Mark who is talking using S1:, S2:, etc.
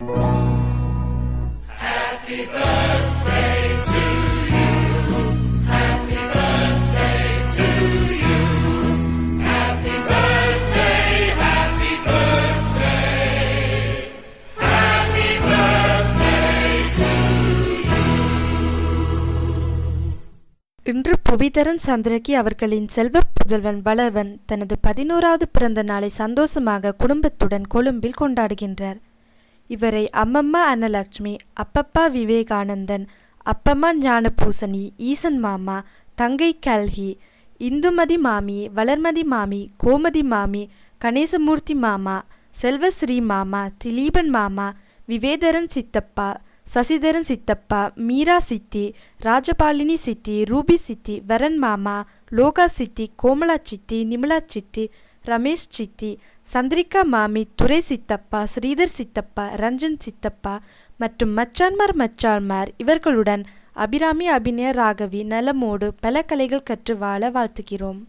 S1: Happy birthday to you. Happy birthday to you. Happy birthday, happy birthday. Happy birthday to you.
S2: இன்று புவிதரன் சந்திரகி அவர்களின் செல்வ புதல்வன் வளர்வன் தனது 11வது பிறந்த நாளை சந்தோஷமாக குடும்பத்துடன் கொழும்பில் கொண்டாடுகின்றார். இவரை அம்மம்மா அன்னலட்சுமி, அப்பப்பா விவேகானந்தன், அப்பம்மா ஞானபூசணி, ஈசன் மாமா, தங்கை கல்கி, இந்துமதி மாமி, வளர்மதி மாமி, கோமதி மாமி, கணேசமூர்த்தி மாமா, செல்வஸ்ரீ மாமா, திலீபன் மாமா, விவேதரன் சித்தப்பா, சசிதரன் சித்தப்பா, மீரா சித்தி, ராஜபாலினி சித்தி, ரூபி சித்தி, வரன் மாமா, லோகா சித்தி, கோமலா சித்தி, நிமலா சித்தி, ரமேஷ் சித்தி, சந்திரிகா மாமி, துரை சித்தப்பா, ஸ்ரீதர் சித்தப்பா, ரஞ்சன் சித்தப்பா மற்றும் மச்சான்மார் இவர்களுடன் அபிராமி அபிநய ராகவி நலமோடு பல கலைகள் கற்று வாழ வாழ்த்துகிறோம்.